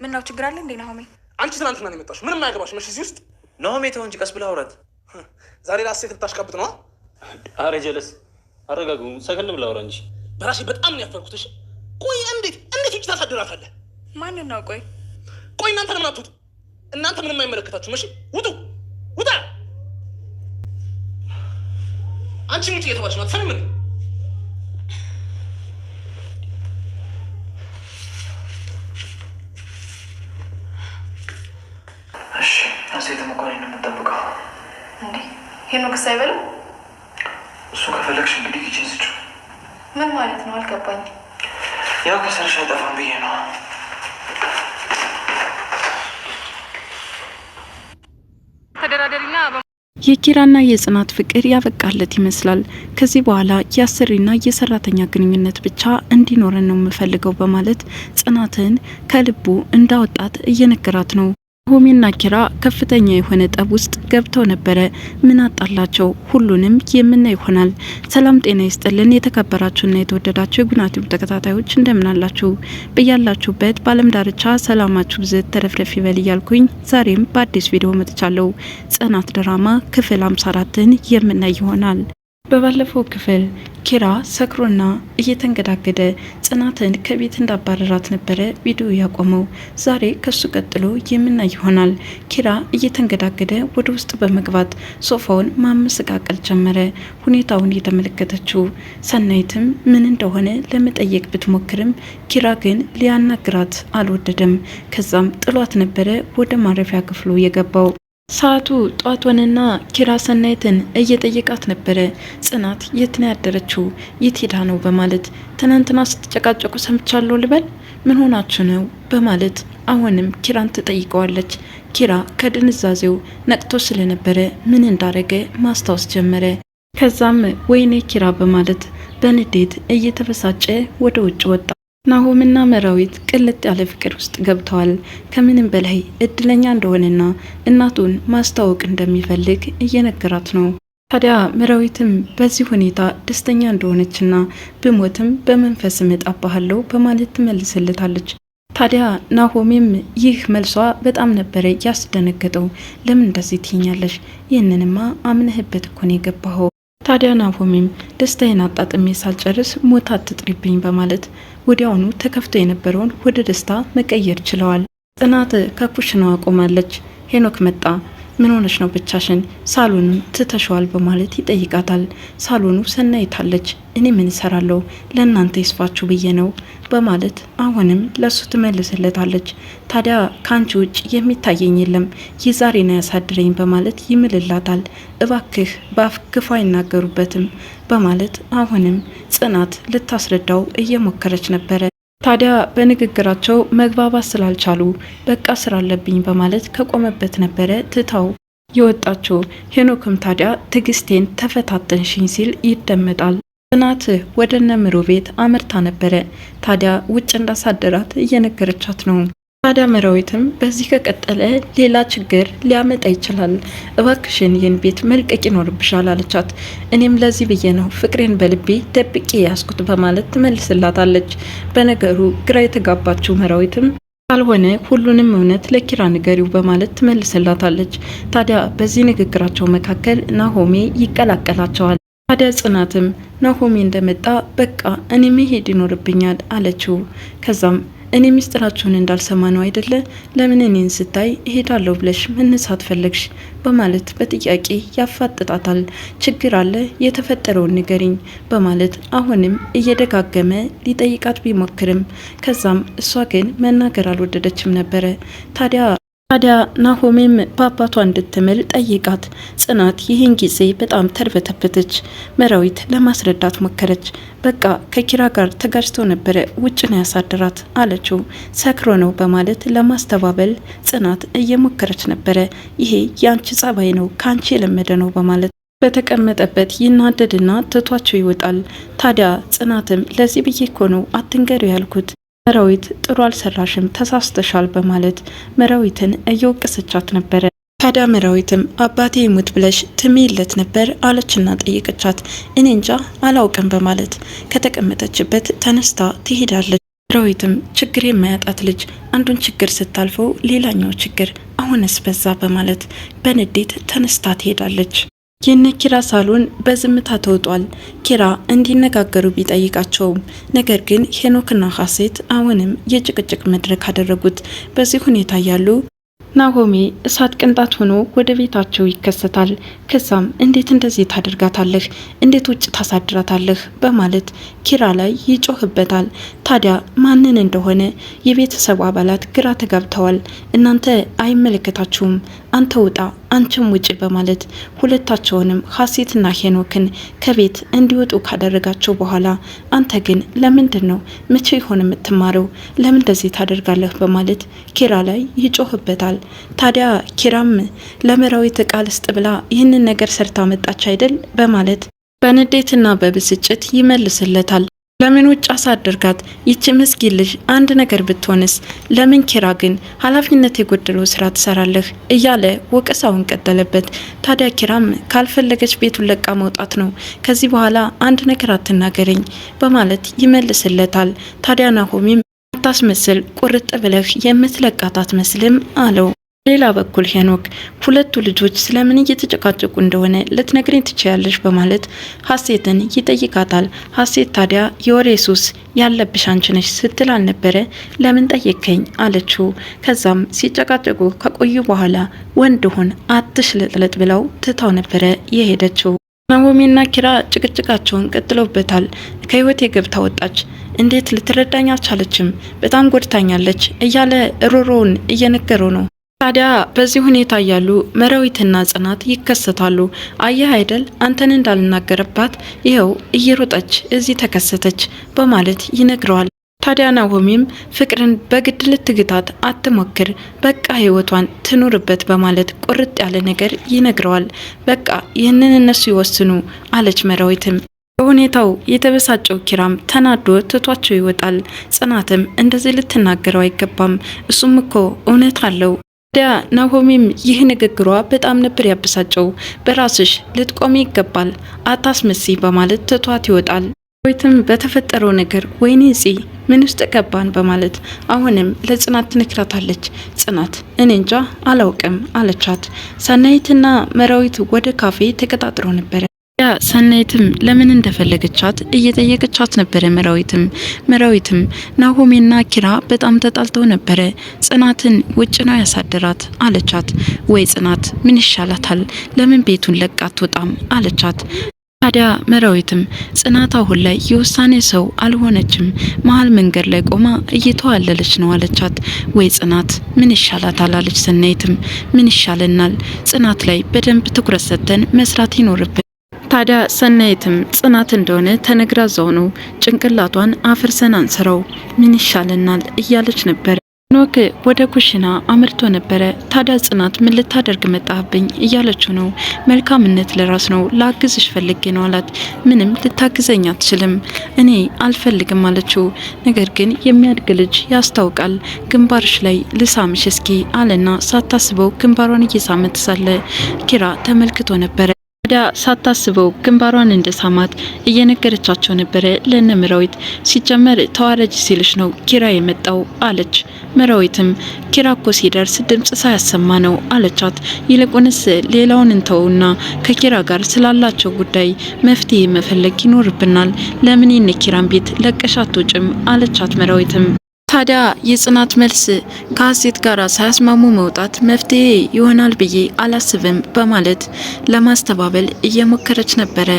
ምን ነው ችግር አለ እንዴ ናሆሜ? አንቺ ትናንትና ነው የመጣሽው። ምንም አያገባሽ መሽ እዚህ ውስጥ ናሆሜ ተው እንጂ ቀስ ብለህ አውራት። ዛሬ ላሴት ልታሽቃብጥ ነው? አረ ጀለስ አረጋጉ። ሰከን ብለህ አውራ እንጂ። በራሴ በጣም ነው ያፈርኩት። እሺ ቆይ እንዴት ውጭ ታሳድራታለህ? ማንን ነው? ቆይ እናንተ ለምን አትወጡ? እናንተ ምንም አይመለከታችሁም። እሺ ውጡ ውጣ። አንቺ ውጭ እየተባለች ነው አትሰሚም እንዴ? እሺ አሴት መቆይ ነው የምጠብቀው እንዴ? ሄኖክስ አይበልም? እሱ ከፈለግሽ እንግዲህ ኪችን ስጩ። ምን ማለት ነው አልገባኝም። ያው ከሰርሽ አይጠፋም ብዬ ነው። ተደራደሪና የኪራና የጽናት ፍቅር ያበቃለት ይመስላል። ከዚህ በኋላ የአሰሪና የሰራተኛ ግንኙነት ብቻ እንዲኖረን ነው የምፈልገው በማለት ጽናትን ከልቡ እንዳወጣት እየነገራት ነው። ናሆሜና ኪራ ከፍተኛ የሆነ ጠብ ውስጥ ገብተው ነበረ። ምን አጣላቸው? ሁሉንም የምናይ ይሆናል። ሰላም ጤና ይስጥልን። የተከበራችሁና የተወደዳችሁ የጉና ቲዩብ ተከታታዮች እንደምን አላችሁ? በያላችሁበት በዓለም ዳርቻ ሰላማችሁ ብዝት ተረፍረፍ ይበል እያልኩኝ ዛሬም በአዲስ ቪዲዮ መጥቻለሁ። ጽናት ድራማ ክፍል 54ን የምናይ ይሆናል። በባለፈው ክፍል ኪራ ሰክሮና እየተንገዳገደ ጽናትን ከቤት እንዳባረራት ነበረ ቪዲዮ ያቆመው። ዛሬ ከሱ ቀጥሎ የምናይ ይሆናል። ኪራ እየተንገዳገደ ወደ ውስጥ በመግባት ሶፋውን ማመሰቃቀል ጀመረ። ሁኔታውን እየተመለከተችው ሰናይትም ምን እንደሆነ ለመጠየቅ ብትሞክርም ኪራ ግን ሊያናግራት አልወደደም። ከዛም ጥሏት ነበረ ወደ ማረፊያ ክፍሉ የገባው። ሰዓቱ ጧት ሆነና ኪራ ሰናይትን እየጠየቃት ነበረ። ጽናት የት ነው ያደረችው? የት ሄዳ ነው? በማለት ትናንትና ስትጨቃጨቁ ሰምቻለሁ ልበል? ምን ሆናችሁ ነው? በማለት አሁንም ኪራን ትጠይቀዋለች። ኪራ ከድንዛዜው ነቅቶ ስለነበረ ምን እንዳረገ ማስታወስ ጀመረ። ከዛም ወይኔ ኪራ በማለት በንዴት እየተበሳጨ ወደ ውጭ ወጣ። ናሆምና መራዊት ቅልጥ ያለ ፍቅር ውስጥ ገብተዋል። ከምንም በላይ እድለኛ እንደሆነና እናቱን ማስታወቅ እንደሚፈልግ እየነገራት ነው። ታዲያ መራዊትም በዚህ ሁኔታ ደስተኛ እንደሆነችና ብሞትም በመንፈስ እመጣብሃለሁ በማለት ትመልስለታለች። ታዲያ ናሆሜም ይህ መልሷ በጣም ነበረ ያስደነገጠው። ለምን እንደዚህ ትይኛለሽ? ይህንንማ አምነህበት እኮ ነው የገባኸው። ታዲያ ናሆሜም ደስታዬን አጣጥሜ ሳልጨርስ ሞት አትጥሪብኝ በማለት ወዲያውኑ ተከፍቶ የነበረውን ወደ ደስታ መቀየር ችለዋል። ጽናት ከኩሽናዋ ቆማለች። ሄኖክ መጣ። ምን ሆነሽ ነው ብቻሽን? ሳሎኑን ትተሸዋል በማለት ይጠይቃታል። ሳሎኑ ሰናይታለች። እኔ ምን እሰራለሁ? ለእናንተ ይስፋችሁ ብዬ ነው በማለት አሁንም ለሱ ትመልስለታለች። ታዲያ ካንቺ ውጭ የሚታየኝ የለም፣ የዛሬ ነው ያሳድረኝ በማለት ይምልላታል። እባክህ በአፍ ክፉ አይናገሩበትም በማለት አሁንም ጽናት ልታስረዳው እየሞከረች ነበረ። ታዲያ በንግግራቸው መግባባት ስላልቻሉ በቃ ስራ አለብኝ በማለት ከቆመበት ነበረ ትታው የወጣችው። ሄኖክም ታዲያ ትዕግስቴን ተፈታተንሽኝ ሲል ይደመጣል። ጽናት ወደ ነምሮ ቤት አመርታ ነበረ። ታዲያ ውጭ እንዳሳደራት እየነገረቻት ነው። ታዲያ መራዊትም በዚህ ከቀጠለ ሌላ ችግር ሊያመጣ ይችላል፣ እባክሽን ይህን ቤት መልቀቅ ይኖርብሻል አለቻት። እኔም ለዚህ ብዬ ነው ፍቅሬን በልቤ ደብቄ ያስኩት በማለት ትመልስላታለች። በነገሩ ግራ የተጋባችው መራዊትም ካልሆነ ሁሉንም እውነት ለኪራ ንገሪው በማለት ትመልስላታለች። ታዲያ በዚህ ንግግራቸው መካከል ናሆሜ ይቀላቀላቸዋል። ታዲያ ጽናትም ናሆሜ እንደመጣ በቃ እኔ መሄድ ይኖርብኛል አለችው። ከዛም እኔ ሚስጥራችሁን እንዳልሰማ ነው አይደለ? ለምን እኔን ስታይ እሄዳለሁ ብለሽ መነሳት ፈለግሽ? በማለት በጥያቄ ያፋጥጣታል። ችግር አለ? የተፈጠረውን ንገሪኝ በማለት አሁንም እየደጋገመ ሊጠይቃት ቢሞክርም ከዛም እሷ ግን መናገር አልወደደችም ነበረ። ታዲያ ናሆሜም በአባቷ እንድትምል ጠይቃት። ጽናት ይህን ጊዜ በጣም ተርበተበተች። መራዊት ለማስረዳት ሞከረች። በቃ ከኪራ ጋር ተጋጭተው ነበረ ውጭ ነው ያሳድራት አለችው። ሰክሮ ነው በማለት ለማስተባበል ጽናት እየሞከረች ነበረ። ይሄ የአንቺ ጸባይ ነው፣ ከአንቺ የለመደ ነው በማለት በተቀመጠበት ይናደድና ትቷቸው ይወጣል። ታዲያ ጽናትም ለዚህ ብዬ እኮ ነው አትንገሪ ያልኩት፣ መራዊት ጥሩ አልሰራሽም፣ ተሳስተሻል በማለት መራዊትን እየወቀሰቻት ነበረ። ታዲያ መራዊትም አባቴ ይሙት ብለሽ ትምይለት ነበር አለችና ጠየቀቻት። እኔ እንጃ አላውቅም በማለት ከተቀመጠችበት ተነስታ ትሄዳለች። መራዊትም ችግር የማያጣት ልጅ አንዱን ችግር ስታልፈው ሌላኛው ችግር አሁንስ በዛ በማለት በንዴት ተነስታ ትሄዳለች። የነ ኪራ ሳሎን በዝምታ ተውጧል። ኪራ እንዲነጋገሩ ቢጠይቃቸውም ነገር ግን ሄኖክና ሀሴት አሁንም የጭቅጭቅ መድረክ አደረጉት። በዚህ ሁኔታ ያሉ ናሆሜ እሳት ቅንጣት ሆኖ ወደ ቤታቸው ይከሰታል። ከዛም እንዴት እንደዚህ ታደርጋታለህ? እንዴት ውጭ ታሳድራታለህ? በማለት ኪራ ላይ ይጮህበታል። ታዲያ ማንን እንደሆነ የቤተሰቡ አባላት ግራ ተጋብተዋል። እናንተ አይመለከታችሁም፣ አንተ ውጣ፣ አንቺም ውጭ በማለት ሁለታቸውንም ሀሴትና ሄኖክን ከቤት እንዲወጡ ካደረጋቸው በኋላ አንተ ግን ለምንድን ነው መቼ ይሆን የምትማረው? ለምን እንደዚህ ታደርጋለህ? በማለት ኪራ ላይ ይጮህበታል። ታዲያ ኪራም ለመራዊት ቃል ስጥ ብላ ይህንን ነገር ሰርታ መጣች አይደል? በማለት በንዴትና በብስጭት ይመልስለታል። ለምን ውጭ አሳድርጋት? ይቺ ምስኪን ልጅ አንድ ነገር ብትሆንስ? ለምን ኪራ ግን ኃላፊነት የጎደለው ስራ ትሰራለህ? እያለ ወቀሳውን ቀጠለበት። ታዲያ ኪራም ካልፈለገች ቤቱን ለቃ መውጣት ነው፣ ከዚህ በኋላ አንድ ነገር አትናገረኝ በማለት ይመልስለታል። ታዲያ ናሆሚም አታስመስል፣ ቁርጥ ብለህ የምትለቃት አትመስልም አለው። ሌላ በኩል ሄኖክ ሁለቱ ልጆች ስለምን እየተጨቃጨቁ እንደሆነ ልትነግረኝ ትችያለሽ በማለት ሀሴትን ይጠይቃታል። ሀሴት ታዲያ የወሬ ሱስ ያለብሽ አንቺ ነሽ ስትል አልነበረ? ለምን ጠየቀኝ አለችው። ከዛም ሲጨቃጨቁ ከቆዩ በኋላ ወንድ ሆን አትሽለጥለጥ ብለው ትታው ነበረ የሄደችው። ናሆሜና ኪራ ጭቅጭቃቸውን ቀጥለውበታል። ከህይወት የገብታ ወጣች፣ እንዴት ልትረዳኝ አልቻለችም? በጣም ጎድታኛለች እያለ ሮሮውን እየነገረው ነው። ታዲያ በዚህ ሁኔታ ያሉ መራዊትና ጽናት ይከሰታሉ። አየህ አይደል አንተን እንዳልናገርባት ይኸው እየሮጠች እዚህ ተከሰተች በማለት ይነግረዋል። ታዲያ ናሆሚም ፍቅርን በግድ ልትግታት አትሞክር፣ በቃ ህይወቷን ትኑርበት በማለት ቁርጥ ያለ ነገር ይነግረዋል። በቃ ይህንን እነሱ ይወስኑ አለች መራዊትም። በሁኔታው የተበሳጨው ኪራም ተናዶ ትቷቸው ይወጣል። ጽናትም እንደዚህ ልትናገረው አይገባም፣ እሱም እኮ እውነት አለው። ታዲያ ናሆሚም ይህ ንግግሯ በጣም ነበር ያበሳጨው። በራስሽ ልትቆሚ ይገባል፣ አታስመሲ በማለት ትቷት ይወጣል። ወይትም በተፈጠረው ነገር ወይኔ ፂ ምን ውስጥ ገባን በማለት አሁንም ለጽናት ትነግራታለች። ጽናት እኔ እንጃ አላውቅም አለቻት። ሰናይትና መራዊት ወደ ካፌ ተቀጣጥረው ነበረ። ሰናይትም ለምን እንደፈለገቻት እየጠየቀቻት ነበረ። መራዊትም ናሆሜና ኪራ በጣም ተጣልተው ነበረ፣ ጽናትን ውጭ ነው ያሳደራት አለቻት። ወይ ጽናት ምን ይሻላታል? ለምን ቤቱን ለቃ አትወጣም አለቻት። ታዲያ መራዊትም ጽናት አሁን ላይ የውሳኔ ሰው አልሆነችም፣ መሀል መንገድ ላይ ቆማ እየተዋለለች ነው አለቻት። ወይ ጽናት ምን ይሻላታል አለች ሰናይትም። ምን ይሻለናል? ጽናት ላይ በደንብ ትኩረት ሰጥተን መስራት ይኖርብን። ታዲያ ሰናይትም ጽናት እንደሆነ ተነግራዛው ነው ጭንቅላቷን አፍርሰን አንስረው ምን ይሻለናል እያለች ነበር። ኖክ ወደ ኩሽና አምርቶ ነበረ። ታዲያ ጽናት ምን ልታደርግ መጣህብኝ እያለችው ነው። መልካምነት ለራስ ነው፣ ላግዝሽ ፈልጌ ነው አላት። ምንም ልታግዘኝ አትችልም፣ እኔ አልፈልግም አለችው። ነገር ግን የሚያድግ ልጅ ያስታውቃል፣ ግንባርሽ ላይ ልሳምሽ እስኪ አለና ሳታስበው ግንባሯን እየሳመት ሳለ ኪራ ተመልክቶ ነበረ። ታዲያ ሳታስበው ግንባሯን እንደሳማት እየነገረቻቸው ነበረ ለነ መራዊት። ሲጀመር ተዋረጅ ሲልሽ ነው ኪራ የመጣው አለች። መራዊትም ኪራ እኮ ሲደርስ ድምጽ ሳያሰማ ነው አለቻት። ይልቁንስ ሌላውን እንተውና ከኪራ ጋር ስላላቸው ጉዳይ መፍትሄ መፈለግ ይኖርብናል። ለምን የነ ኪራን ቤት ለቀሽ አትወጭም አለቻት መራዊትም። ታዲያ የጽናት መልስ ከሀሴት ጋር ሳያስማሙ መውጣት መፍትሄ ይሆናል ብዬ አላስብም በማለት ለማስተባበል እየሞከረች ነበረ።